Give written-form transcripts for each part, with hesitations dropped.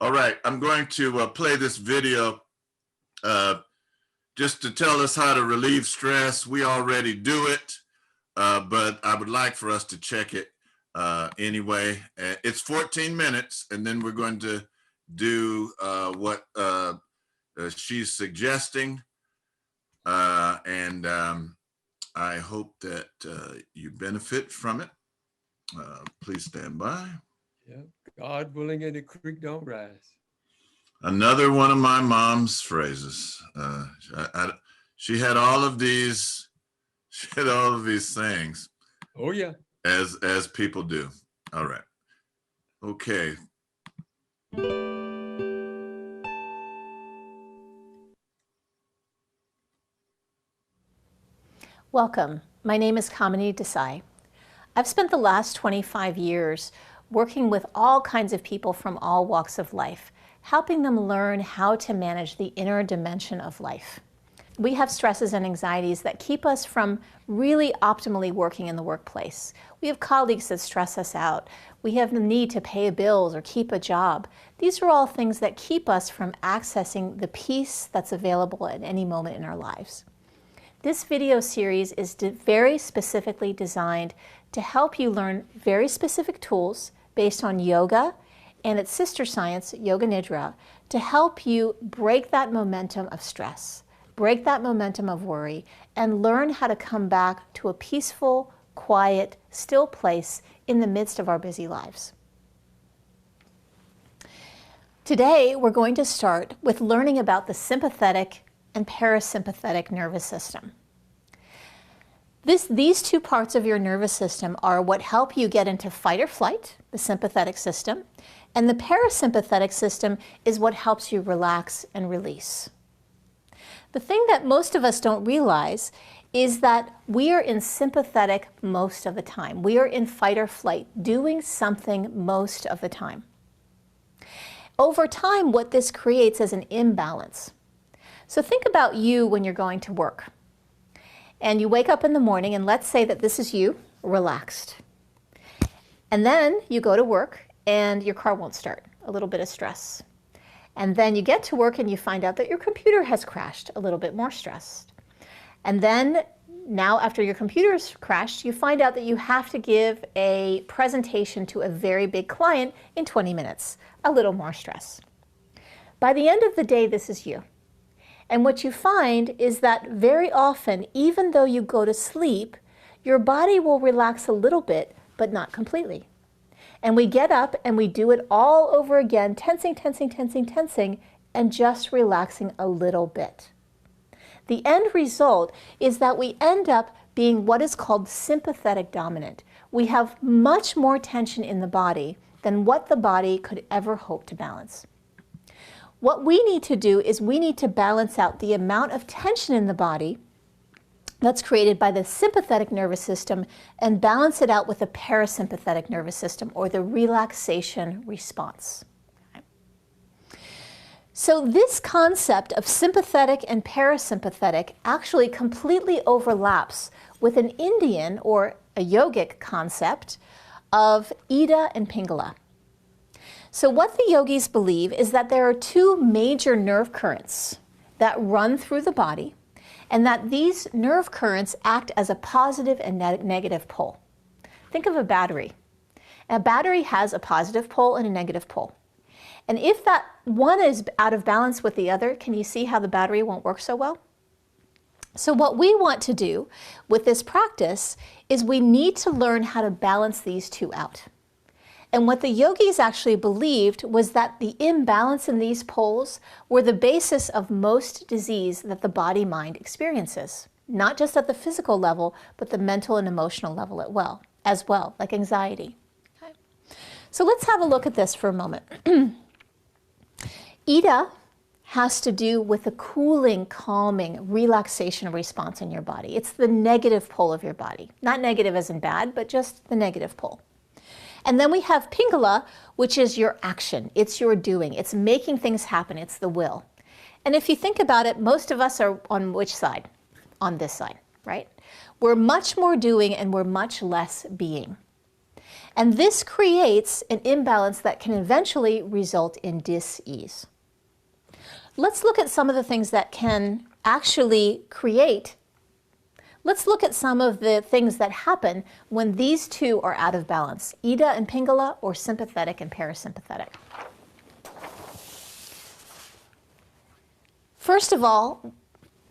All right, I'm going to play this video just to tell us how to relieve stress. We already do it, but I would like for us to check it anyway. It's 14 minutes, and then we're going to do what she's suggesting. And I hope that you benefit from it. Please stand by. Yeah, God willing, and the creek don't rise. Another one of my mom's phrases. She had all of these. She had all of these things. Oh yeah. As people do. All right. Okay. Welcome. My name is Kamini Desai. I've spent the last 25 years working with all kinds of people from all walks of life, helping them learn how to manage the inner dimension of life. We have stresses and anxieties that keep us from really optimally working in the workplace. We have colleagues that stress us out. We have the need to pay bills or keep a job. These are all things that keep us from accessing the peace that's available at any moment in our lives. This video series is very specifically designed to help you learn very specific tools based on yoga and its sister science, Yoga Nidra, to help you break that momentum of stress, break that momentum of worry, and learn how to come back to a peaceful, quiet, still place in the midst of our busy lives. Today, we're going to start with learning about the sympathetic and parasympathetic nervous system. These two parts of your nervous system are what help you get into fight or flight, the sympathetic system, and the parasympathetic system is what helps you relax and release. The thing that most of us don't realize is that we are in sympathetic most of the time. We are in fight or flight, doing something most of the time. Over time, what this creates is an imbalance. So think about you when you're going to work. And you wake up in the morning, and let's say that this is you, relaxed. And then you go to work, and your car won't start, a little bit of stress. And then you get to work, and you find out that your computer has crashed, a little bit more stressed. And then now after your computer's crashed, you find out that you have to give a presentation to a very big client in 20 minutes, a little more stress. By the end of the day, this is you. And what you find is that very often, even though you go to sleep, your body will relax a little bit, but not completely. And we get up and we do it all over again, tensing, tensing, tensing, tensing, and just relaxing a little bit. The end result is that we end up being what is called sympathetic dominant. We have much more tension in the body than what the body could ever hope to balance. What we need to do is we need to balance out the amount of tension in the body that's created by the sympathetic nervous system and balance it out with the parasympathetic nervous system, or the relaxation response. Okay. So this concept of sympathetic and parasympathetic actually completely overlaps with an Indian or a yogic concept of Ida and Pingala. So what the yogis believe is that there are two major nerve currents that run through the body, and that these nerve currents act as a positive and negative pole. Think of a battery. A battery has a positive pole and a negative pole. And if that one is out of balance with the other, can you see how the battery won't work so well? So what we want to do with this practice is we need to learn how to balance these two out. And what the yogis actually believed was that the imbalance in these poles were the basis of most disease that the body-mind experiences, not just at the physical level, but the mental and emotional level as well, like anxiety. Okay. So let's have a look at this for a moment. Ida has to do with the cooling, calming, relaxation response in your body. It's the negative pole of your body. Not negative as in bad, but just the negative pole. And then we have Pingala, which is your action. It's your doing. It's making things happen. It's the will. And if you think about it, most of us are on which side? On this side, right? We're much more doing and we're much less being. And this creates an imbalance that can eventually result in dis-ease. Let's look at some of the things that can actually create. Let's look at some of the things that happen when these two are out of balance, Ida and Pingala, or sympathetic and parasympathetic. First of all,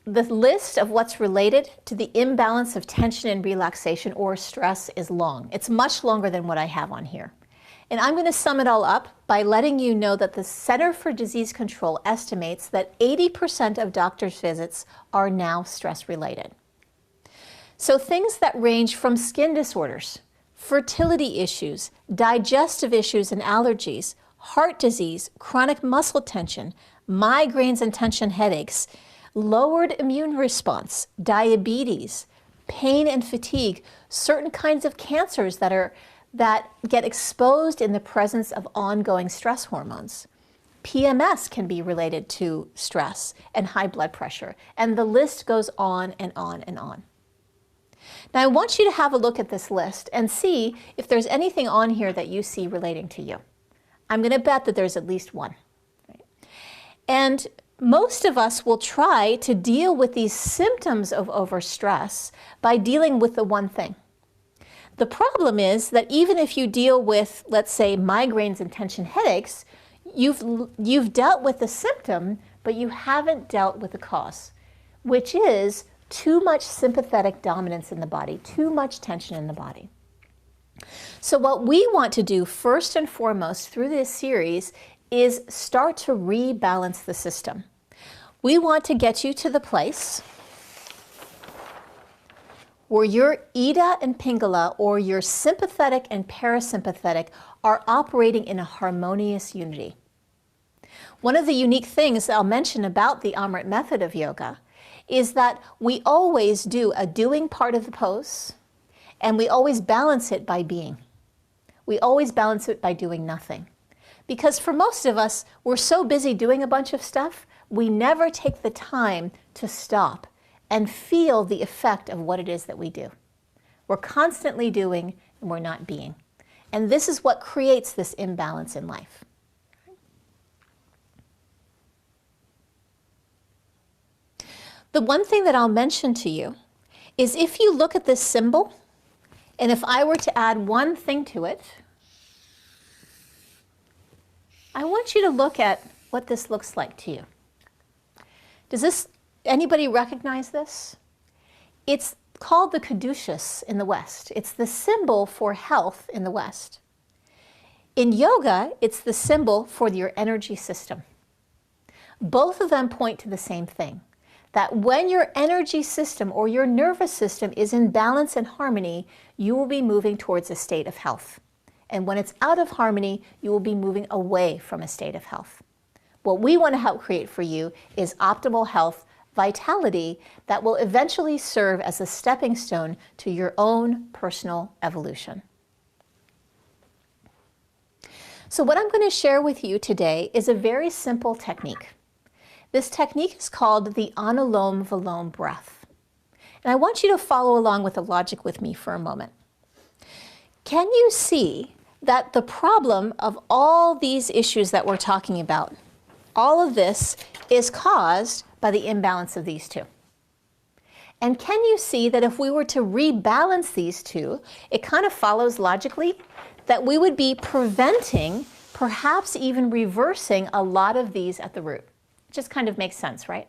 the list of what's related to the imbalance of tension and relaxation or stress is long. It's much longer than what I have on here. And I'm going to sum it all up by letting you know that the Center for Disease Control estimates that 80% of doctors' visits are now stress-related. So things that range from skin disorders, fertility issues, digestive issues and allergies, heart disease, chronic muscle tension, migraines and tension headaches, lowered immune response, diabetes, pain and fatigue, certain kinds of cancers that get exposed in the presence of ongoing stress hormones. PMS can be related to stress and high blood pressure, and the list goes on and on and on. Now I want you to have a look at this list and see if there's anything on here that you see relating to you. I'm going to bet that there's at least one. Right? And most of us will try to deal with these symptoms of overstress by dealing with the one thing. The problem is that even if you deal with, let's say, migraines and tension headaches, you've dealt with the symptom, but you haven't dealt with the cause, which is too much sympathetic dominance in the body, too much tension in the body. So what we want to do first and foremost through this series is start to rebalance the system. We want to get you to the place where your Ida and Pingala, or your sympathetic and parasympathetic, are operating in a harmonious unity. One of the unique things I'll mention about the Amrit method of yoga is that we always do a doing part of the pose, and we always balance it by being. We always balance it by doing nothing. Because for most of us, we're so busy doing a bunch of stuff, we never take the time to stop and feel the effect of what it is that we do. We're constantly doing and we're not being. And this is what creates this imbalance in life. The one thing that I'll mention to you is if you look at this symbol, and if I were to add one thing to it, I want you to look at what this looks like to you. Does anybody recognize this? It's called the caduceus in the West. It's the symbol for health in the West. In yoga, it's the symbol for your energy system. Both of them point to the same thing, that when your energy system or your nervous system is in balance and harmony, you will be moving towards a state of health. And when it's out of harmony, you will be moving away from a state of health. What we want to help create for you is optimal health, vitality that will eventually serve as a stepping stone to your own personal evolution. So what I'm going to share with you today is a very simple technique. This technique is called the Anulom Vilom breath. And I want you to follow along with the logic with me for a moment. Can you see that the problem of all these issues that we're talking about, all of this is caused by the imbalance of these two? And can you see that if we were to rebalance these two, it kind of follows logically that we would be preventing, perhaps even reversing a lot of these at the root? It just kind of makes sense, right?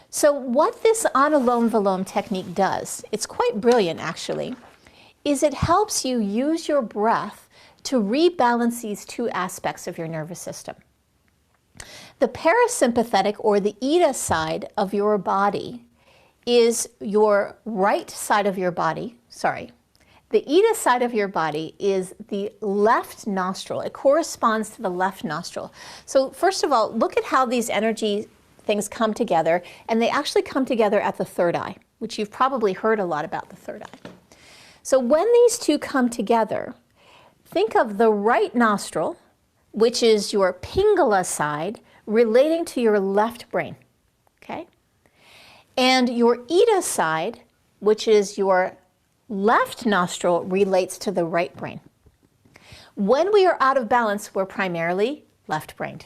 So what this Anulom Vilom technique does, it's quite brilliant actually, is it helps you use your breath to rebalance these two aspects of your nervous system. The parasympathetic, or the Ida side of your body, is your right side of your body, The Ida side of your body is the left nostril. It corresponds to the left nostril. So first of all, look at how these energy things come together, and they actually come together at the third eye, which you've probably heard a lot about the third eye. So when these two come together, think of the right nostril, which is your Pingala side, relating to your left brain, okay? And your Ida side, which is your left nostril relates to the right brain. When we are out of balance, we're primarily left-brained.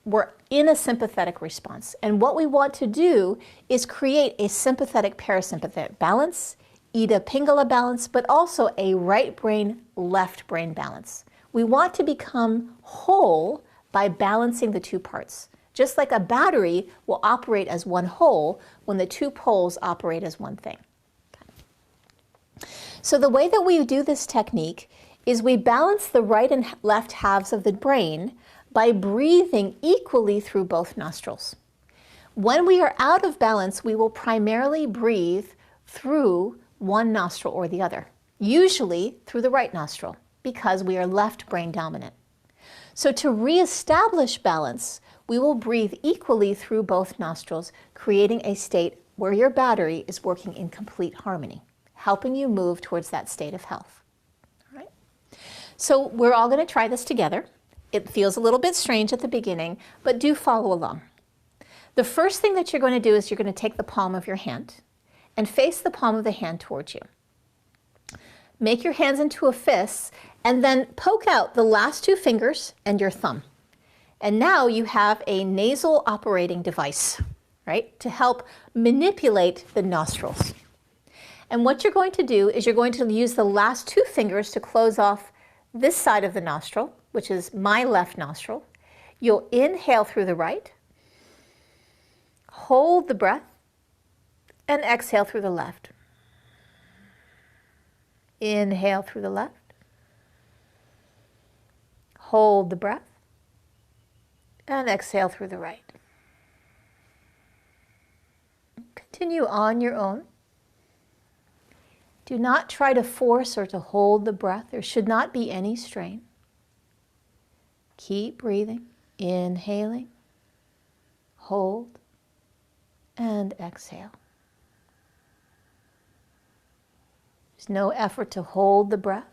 We're in a sympathetic response. And what we want to do is create a sympathetic parasympathetic balance, Ida Pingala balance, but also a right brain, left brain balance. We want to become whole by balancing the two parts. Just like a battery will operate as one whole when the two poles operate as one thing. So the way that we do this technique is we balance the right and left halves of the brain by breathing equally through both nostrils. When we are out of balance, we will primarily breathe through one nostril or the other, usually through the right nostril, because we are left brain dominant. So to reestablish balance, we will breathe equally through both nostrils, creating a state where your battery is working in complete harmony, helping you move towards that state of health. All right? So we're all going to try this together. It feels a little bit strange at the beginning, but do follow along. The first thing that you're going to do is you're going to take the palm of your hand and face the palm of the hand towards you. Make your hands into a fist and then poke out the last two fingers and your thumb. And now you have a nasal operating device, right, to help manipulate the nostrils. And what you're going to do is you're going to use the last two fingers to close off this side of the nostril, which is my left nostril. You'll inhale through the right, hold the breath, and exhale through the left. Inhale through the left, hold the breath, and exhale through the right. Continue on your own. Do not try to force or to hold the breath. There should not be any strain. Keep breathing, inhaling, hold, and exhale. There's no effort to hold the breath.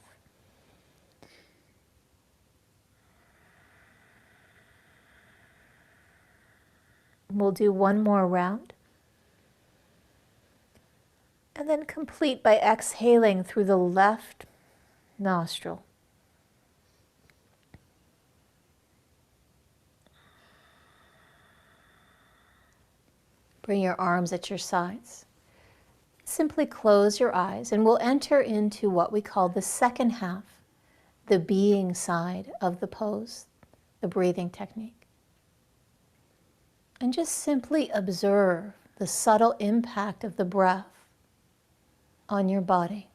We'll do one more round. And then complete by exhaling through the left nostril. Bring your arms at your sides. Simply close your eyes and we'll enter into what we call the second half, the being side of the pose, the breathing technique. And just simply observe the subtle impact of the breath on your body,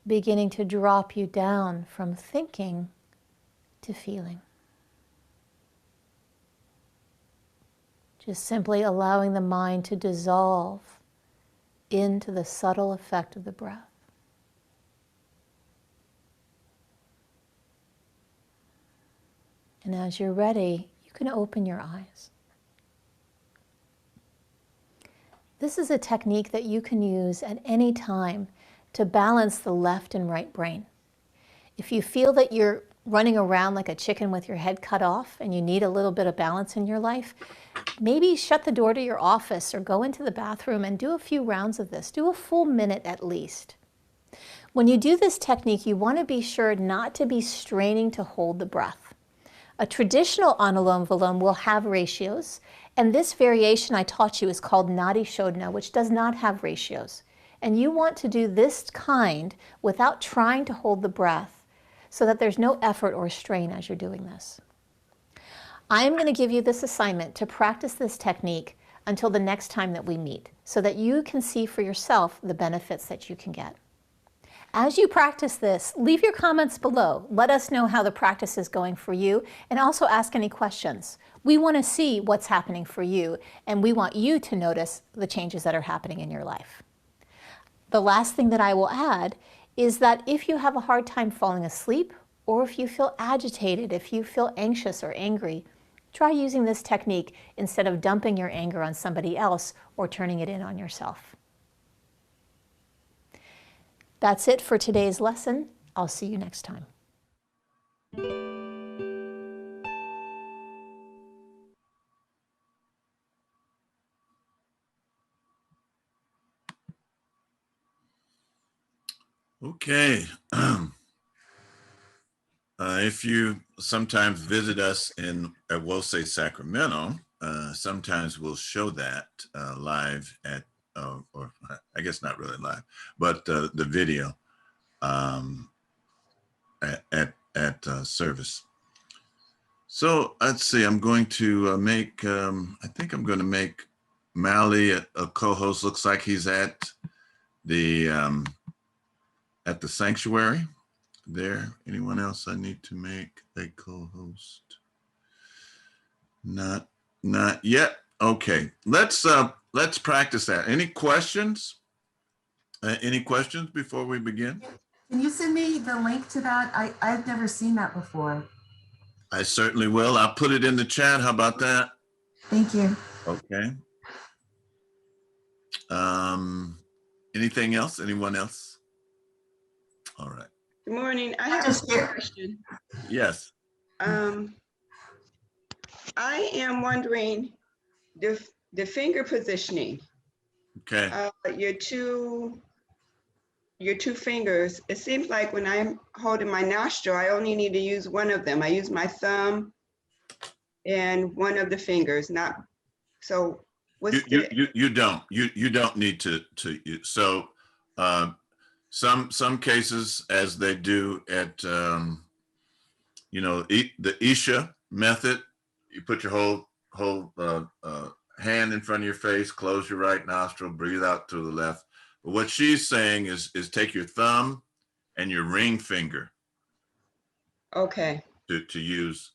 beginning to drop you down from thinking to feeling. Just simply allowing the mind to dissolve into the subtle effect of the breath. And as you're ready, you can open your eyes. This is a technique that you can use at any time to balance the left and right brain. If you feel that you're running around like a chicken with your head cut off and you need a little bit of balance in your life, maybe shut the door to your office or go into the bathroom and do a few rounds of this. Do a full minute at least. When you do this technique, you want to be sure not to be straining to hold the breath. A traditional Anulom Vilom will have ratios, and this variation I taught you is called Nadi Shodhana, which does not have ratios. And you want to do this kind without trying to hold the breath so that there's no effort or strain as you're doing this. I'm going to give you this assignment to practice this technique until the next time that we meet so that you can see for yourself the benefits that you can get. As you practice this, leave your comments below. Let us know how the practice is going for you and also ask any questions. We want to see what's happening for you and we want you to notice the changes that are happening in your life. The last thing that I will add is that if you have a hard time falling asleep or if you feel agitated, if you feel anxious or angry, try using this technique instead of dumping your anger on somebody else or turning it in on yourself. That's it for today's lesson. I'll see you next time. Okay. If you sometimes visit us we'll say Sacramento, sometimes we'll show that live or I guess not really live, but the video at service. So let's see, I'm going to I think I'm going to make Mally a co-host. Looks like he's at the sanctuary there. Anyone else I need to make a co-host? Not yet. Okay, let's practice that. Any questions? Any questions before we begin? Can you send me the link to that? I've never seen that before. I certainly will. I'll put it in the chat. How about that? Thank you. Okay. Anything else? Anyone else? All right. Good morning. I have a question. Yes. I am wondering the finger positioning. Okay. Your two fingers. It seems like when I'm holding my nostril, I only need to use one of them. I use my thumb and one of the fingers. Not so. You don't need to so some cases, as they do at the Isha method, you put your whole hand in front of your face, close your right nostril, breathe out through the left. But what she's saying is take your thumb and your ring finger. Okay. To use.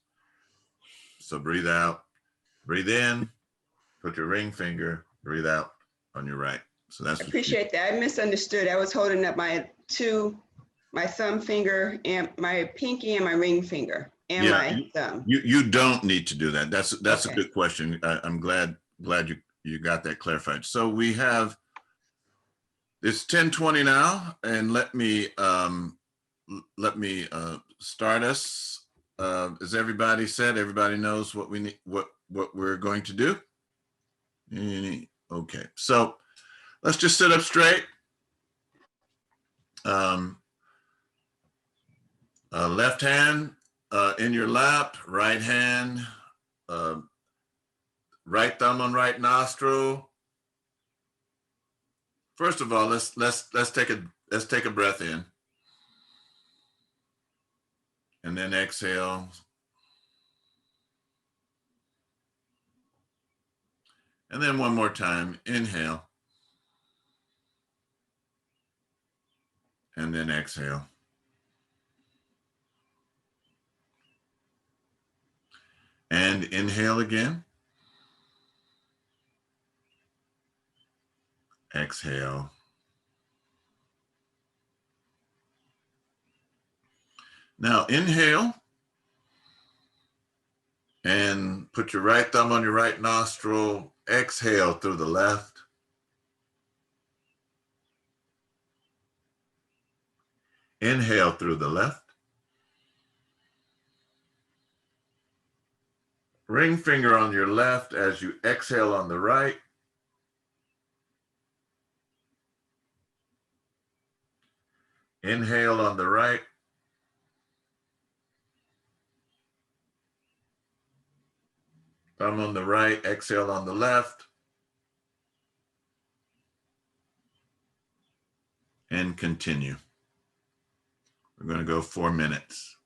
So breathe out, breathe in, put your ring finger, breathe out on your right. So that's. I appreciate that. I misunderstood. I was holding up my thumb finger and my pinky and my ring finger and my thumb. You don't need to do that. That's okay. A good question. I'm glad you got that clarified. So we have, it's 10:20 now, and let me start us. As everybody said, everybody knows what we need, what we're going to do. Okay, so let's just sit up straight. Left hand in your lap, right hand, right thumb on right nostril. First of all, let's take a breath in, and then exhale. And then one more time, inhale. And then exhale. And inhale again. Exhale. Now inhale. And put your right thumb on your right nostril. Exhale through the left. Inhale through the left. Ring finger on your left as you exhale on the right. Inhale on the right. Thumb on the right, exhale on the left. And continue. We're going to go 4 minutes.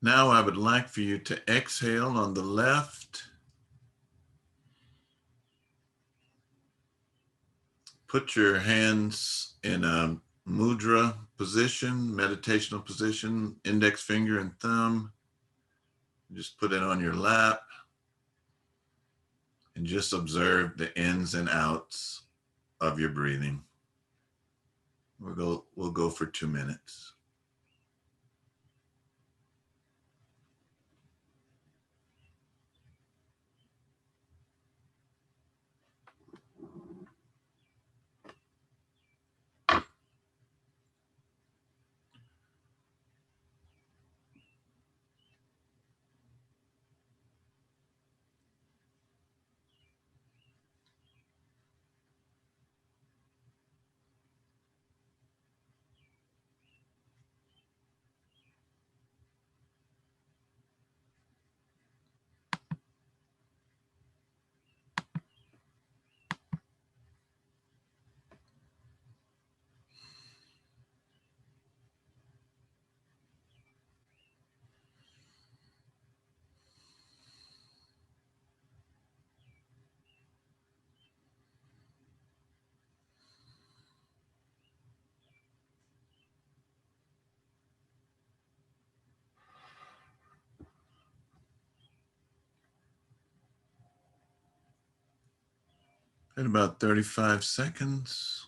Now I would like for you to exhale on the left. Put your hands in a mudra position, meditational position, index finger and thumb. Just put it on your lap and just observe the ins and outs of your breathing. We'll go for 2 minutes. In about 35 seconds.